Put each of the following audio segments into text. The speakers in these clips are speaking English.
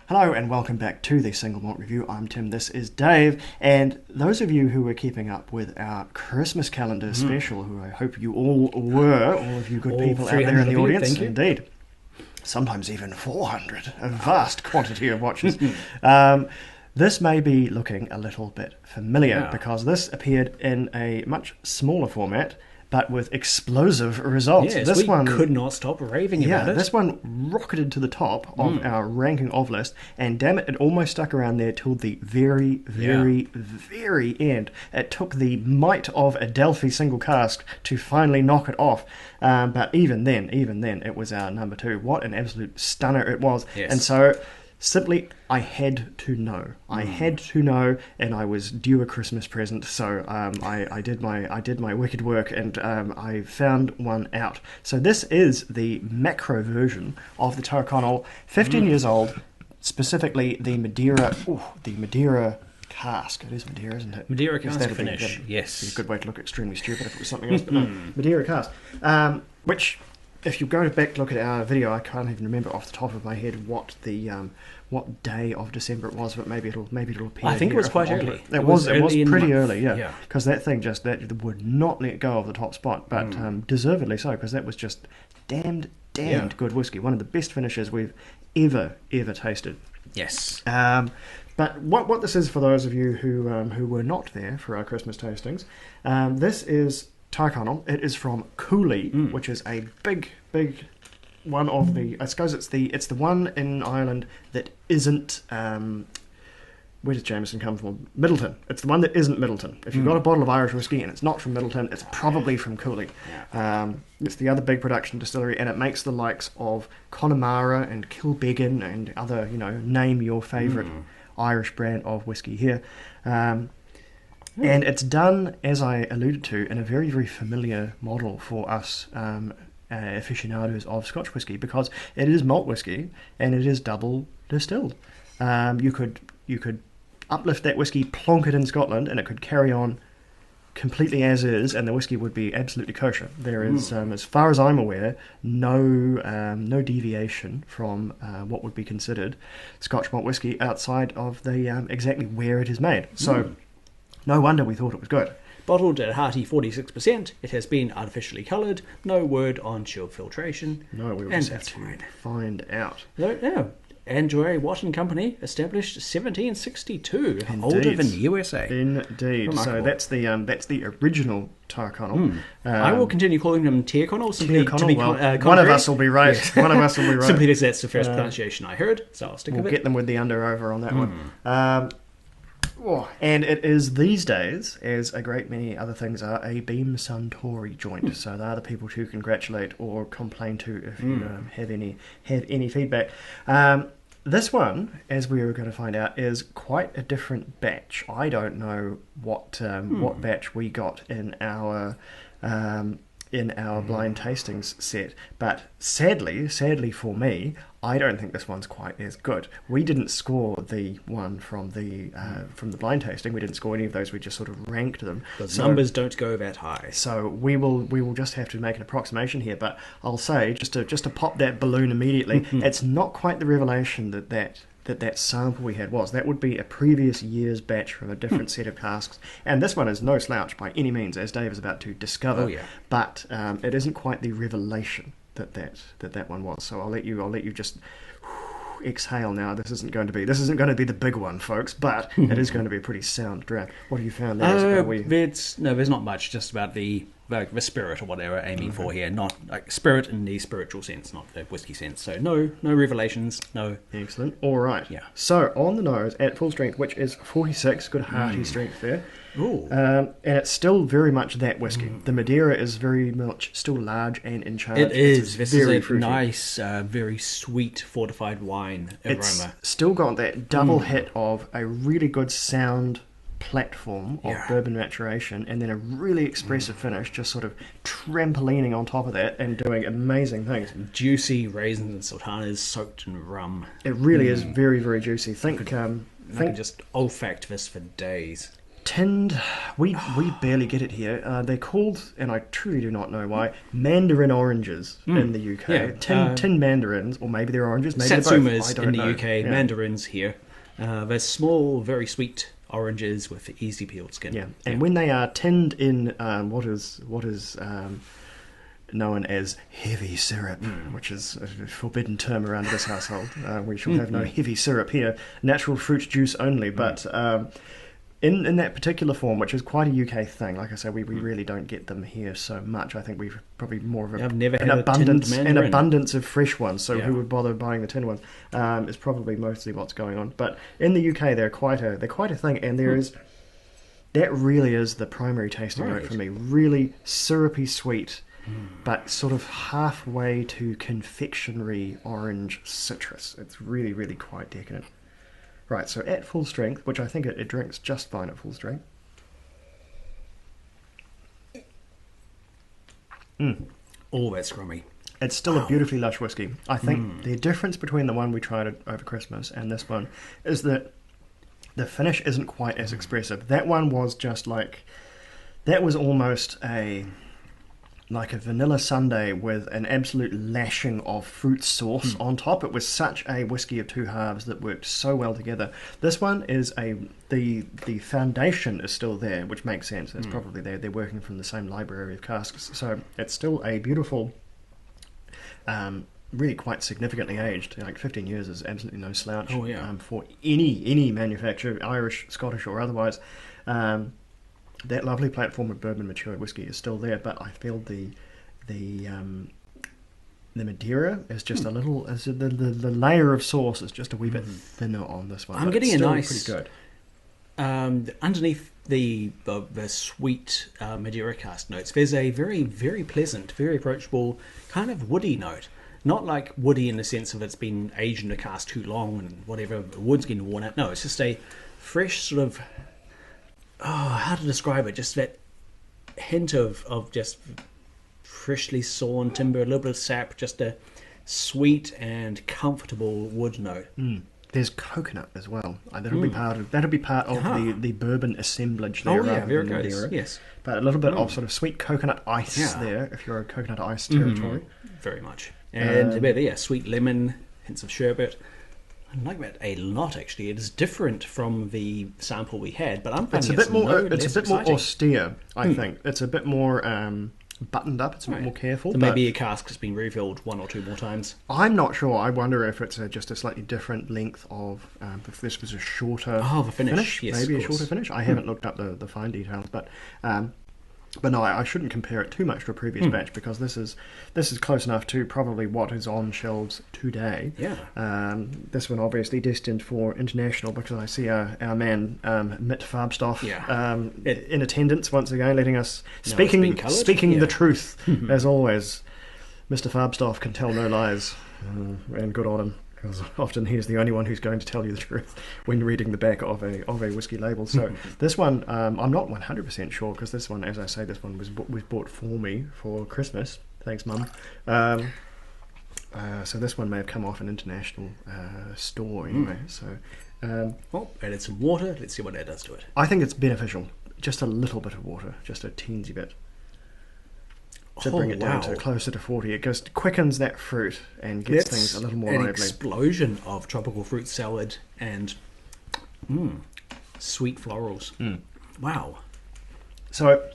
Hello and welcome back to the Single Malt Review. I'm Tim, this is Dave, and those of you who were keeping up with our Christmas calendar special, who I hope you all were, all of you good people out there in the audience, indeed, sometimes even 400, a vast quantity of watches. This may be looking a little bit familiar because this appeared in a much smaller format, but with explosive results. Yes, this we could not stop raving about it. This one rocketed to the top of our ranking of list, and damn it, it almost stuck around there till the very end. It took the might of a Delphi single cask to finally knock it off. But even then, it was our number 2. What an absolute stunner it was. Yes. And so, simply, I had to know. I had to know, and I was due a Christmas present, so I did my wicked work, and I found one out. So this is the macro version of the Tyrconnell, 15 years old, specifically the Madeira. The Madeira cask. It is Madeira, isn't it? Madeira cask finish. Yes, be a good way to look extremely stupid if it was something else. But no, Madeira cask, which. If you go back look at our video, I can't even remember off the top of my head what the what day of December it was, but maybe it'll appear. I think it was quite early. It was pretty early, yeah. Because that thing that would not let go of the top spot, but deservedly so, because that was just damned good whiskey. One of the best finishes we've ever tasted. Yes. But what this is for those of you who were not there for our Christmas tastings, this is Tyrconnell. It is from Cooley, which is a big one of the. I suppose it's the one in Ireland that isn't. Where does Jameson come from? Middleton. It's the one that isn't Middleton. If you've got a bottle of Irish whiskey and it's not from Middleton, it's probably from Cooley. Yeah. It's the other big production distillery, and it makes the likes of Connemara and Kilbeggan and other, name your favourite Irish brand of whiskey here. And it's done, as I alluded to, in a very, very familiar model for us aficionados of Scotch whisky, because it is malt whisky and it is double distilled. You could uplift that whisky, plonk it in Scotland, and it could carry on completely as is, and the whisky would be absolutely kosher. There is, as far as I'm aware, no deviation from what would be considered Scotch malt whisky outside of the exactly where it is made. So. No wonder we thought it was good. Bottled at a hearty 46%, it has been artificially coloured. No word on chill filtration. No, we will just have to find out. No. Andrew Watt and Company, established 1762, Indeed. Older than USA. Indeed. Remarkable. So that's the original Tyrconnell. I will continue calling them Tyrconnell. One of us will be right. Yes. One of us will be right. Simply because that's the first pronunciation I heard, so I'll stick with it. We'll get them with the under over on that one. And it is these days, as a great many other things are, a Beam Suntory joint. So they are the people to congratulate or complain to if you have any feedback. This one, as we were going to find out, is quite a different batch. I don't know what batch we got in our blind tastings set, but sadly for me, I don't think this one's quite as good. We didn't score the one from the blind tasting. We didn't score any of those. We just sort of ranked them. The numbers don't go that high. So we will just have to make an approximation here. But I'll say just to pop that balloon immediately, it's not quite the revelation that sample we had was. That would be a previous year's batch from a different set of casks. And this one is no slouch by any means, as Dave is about to discover. Oh, yeah. But it isn't quite the revelation that one was. So I'll let you just exhale now. This isn't going to be the big one, folks, but it is going to be a pretty sound draft. What have you found there? There's not much, just about the spirit or whatever we're aiming for here. Not like spirit in the spiritual sense, not the whiskey sense. So no revelations, no. Excellent. All right. Yeah. So on the nose at full strength, which is 46, good hearty strength there. Ooh. And it's still very much that whiskey. The Madeira is very much still large and in charge. It is. This is a fruity. nice, very sweet fortified wine aroma. It's still got that double hit of a really good sound platform of bourbon maturation, and then a really expressive finish, just sort of trampolining on top of that and doing amazing things. Juicy raisins and sultanas soaked in rum. It really is very, very juicy. I can just olfact this for days. Tinned, we barely get it here. They're called, and I truly do not know why, mandarin oranges in the UK. Yeah, Tinned mandarins, or maybe they're oranges, maybe Satsumas they're both. I don't in the know. UK, Yeah. mandarins here. They're small, very sweet oranges with easy peeled skin. Yeah, and when they are tinned in what is known as heavy syrup, which is a forbidden term around this household. We shall have no heavy syrup here. Natural fruit juice only. But in that particular form, which is quite a UK thing, like I say, we really don't get them here so much. I think we've probably more of I've never had abundance, a tinned mandarin. an abundance of fresh ones. So Yeah. who would bother buying the tinned ones? Is probably mostly what's going on. But in the UK, they're quite a thing, and there is. That really is the primary tasting note for me. Really syrupy sweet, but sort of halfway to confectionery orange citrus. It's really, really quite decadent. Right, so at full strength, which I think it drinks just fine at full strength. Oh, that's scrummy. It's still a beautifully lush whiskey. I think the difference between the one we tried over Christmas and this one is that the finish isn't quite as expressive. That one was just like... That was almost like a vanilla sundae with an absolute lashing of fruit sauce on top. It was such a whiskey of two halves that worked so well together. This one is the foundation is still there, which makes sense. It's probably they're working from the same library of casks, so it's still a beautiful, really quite significantly aged. Like 15 years is absolutely no slouch. Oh, yeah. For any manufacturer, Irish, Scottish, or otherwise. That lovely platform of bourbon matured whiskey is still there, but I feel the Madeira is just a little. The layer of sauce is just a wee bit thinner on this one. I'm but getting it's a still nice pretty good. Underneath the sweet Madeira cask notes, there's a very, very pleasant, very approachable kind of woody note. Not like woody in the sense of it's been aged in a cask too long and whatever, the wood's getting worn out. No, it's just a fresh sort of... Oh, how to describe it? Just that hint of just freshly sawn timber, a little bit of sap, just a sweet and comfortable wood note. There's coconut as well. That'll be part of the bourbon assemblage there. Oh yeah, rather there it than goes. Madeira. Yes, but a little bit of sort of sweet coconut ice there, if you're a coconut ice territory. very much. And a bit, sweet lemon, hints of sherbet. I like that a lot, actually. It is different from the sample we had, but I'm finding It's a bit more. no It's less a bit more exciting. austere. I think it's a bit more buttoned up. It's a bit more careful. So but maybe a cask has been refilled one or two more times. I'm not sure. I wonder if it's just a slightly different length of. If this was a shorter. The finish. Yes, maybe of a course. shorter finish. I haven't looked up the fine details, but no, I shouldn't compare it too much to a previous batch because this is close enough to probably what is on shelves today. Yeah. This one obviously destined for international because I see our man Mitt Farbstoff in attendance once again, letting us speaking the truth as always. Mr. Farbstoff can tell no lies, and good on him. Because often he's the only one who's going to tell you the truth when reading the back of a whiskey label. So this one, I'm not 100% sure because this one, as I say, this one was bought for me for Christmas. Thanks, Mum. So this one may have come off an international store anyway. So Added some water. Let's see what that does to it. I think it's beneficial. Just a little bit of water, just a teensy bit. To bring it down to closer to 40. It just quickens that fruit and gets things a little more lively. An explosion of tropical fruit salad and sweet florals. Wow. So,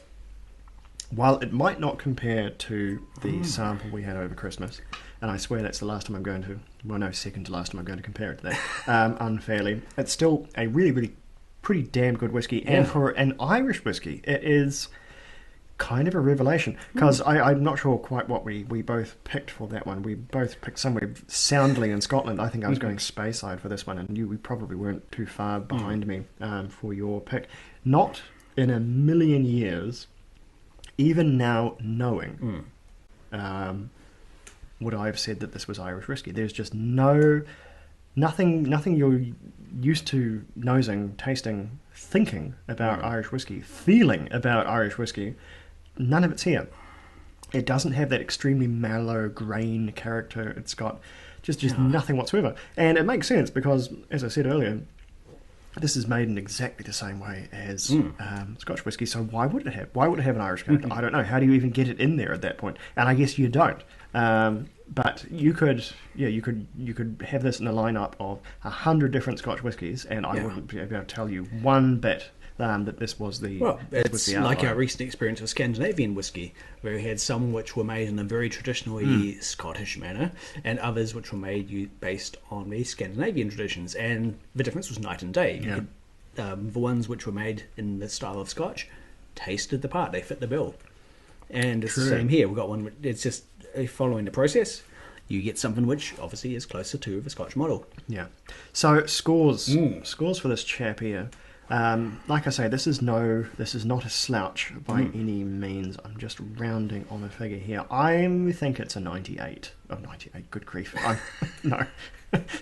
while it might not compare to the sample we had over Christmas, and I swear that's the last time I'm going to, well no, second to last time I'm going to compare it to that, unfairly, it's still a really, really pretty damn good whiskey. And for an Irish whiskey, it is... kind of a revelation because I'm not sure quite what we both picked for that one. We both picked somewhere soundly in Scotland. I think I was going Speyside for this one, and we probably weren't too far behind me for your pick. Not in a million years, even now knowing, would I have said that this was Irish whiskey. There's just nothing you're used to nosing, tasting, thinking about Irish whiskey, feeling about Irish whiskey. None of it's here. It doesn't have that extremely mellow grain character. It's got just nothing whatsoever. And it makes sense because, as I said earlier, this is made in exactly the same way as Scotch whisky. So why would it have an Irish character? I don't know. How do you even get it in there at that point? And I guess you don't. But you could have this in a lineup of 100 different Scotch whiskies, and I wouldn't be able to tell you one bit that this was the it's like our recent experience with Scandinavian whiskey, where we had some which were made in a very traditionally Scottish manner, and others which were made based on the Scandinavian traditions, and the difference was night and day. Yeah. The ones which were made in the style of Scotch tasted the part; they fit the bill, and it's the same here. We've got one. It's just following the process. You get something which obviously is closer to the Scotch model. Yeah. So scores for this chap here. Like I say, this is not a slouch by any means. I'm just rounding on a figure here. I think it's a 98. Oh, 98, good grief. No.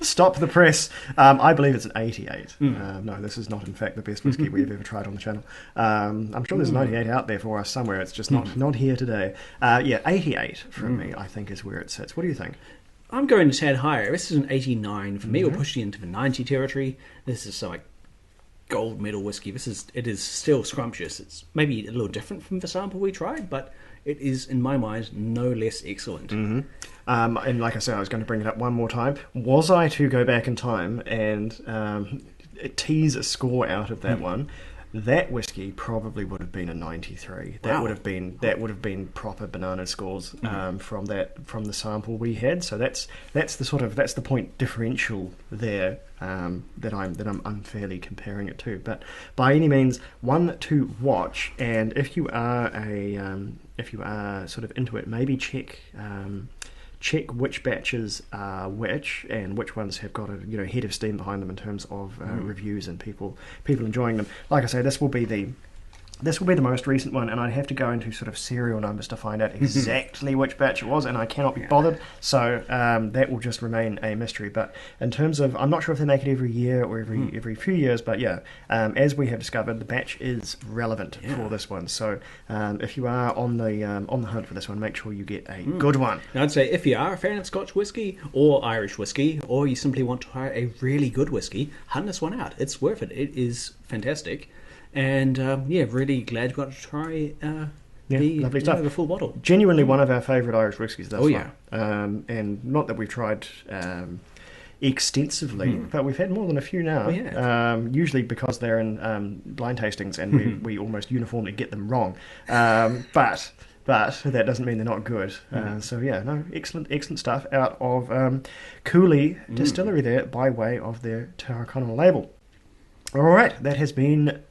Stop the press. I believe it's an 88. No, this is not, in fact, the best whiskey we've ever tried on the channel. I'm sure there's a 98 out there for us somewhere. It's just not here today. 88 from me, I think, is where it sits. What do you think? I'm going a tad higher. This is an 89 for me. We're pushing into the 90 territory. This is like gold medal whiskey. It is still scrumptious. It's maybe a little different from the sample we tried, but it is, in my mind, no less excellent. And like I said, I was going to bring it up one more time. Was I to go back in time and tease a score out of that one, that whiskey probably would have been a 93. That would have been proper banana scores from the sample we had. So that's the point differential there that I'm unfairly comparing it to. But by any means, one to watch. And if you are sort of into it, maybe check which batches are which and which ones have got a head of steam behind them in terms of reviews and people enjoying them. Like I say, this will be the most recent one, and I'd have to go into sort of serial numbers to find out exactly which batch it was, and I cannot be bothered, so that will just remain a mystery. But in terms of, I'm not sure if they make it every year or every few years, but as we have discovered, the batch is relevant for this one. So if you are on the hunt for this one, make sure you get a good one. Now, I'd say if you are a fan of Scotch whisky or Irish whisky, or you simply want to try a really good whisky, hunt this one out. It's worth it. It is fantastic. And really glad you got to try lovely stuff. The full bottle. Genuinely one of our favourite Irish whiskies thus far. And not that we've tried extensively, but we've had more than a few now. Usually because they're in blind tastings, and we almost uniformly get them wrong. But that doesn't mean they're not good. Excellent stuff out of Cooley Distillery there by way of their Tyrconnell label. All right, that has been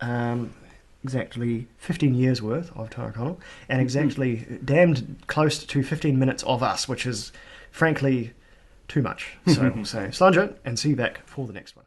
exactly 15 years worth of Tyrconnell, and exactly damned close to 15 minutes of us, which is frankly too much. So we'll say sludge it and see you back for the next one.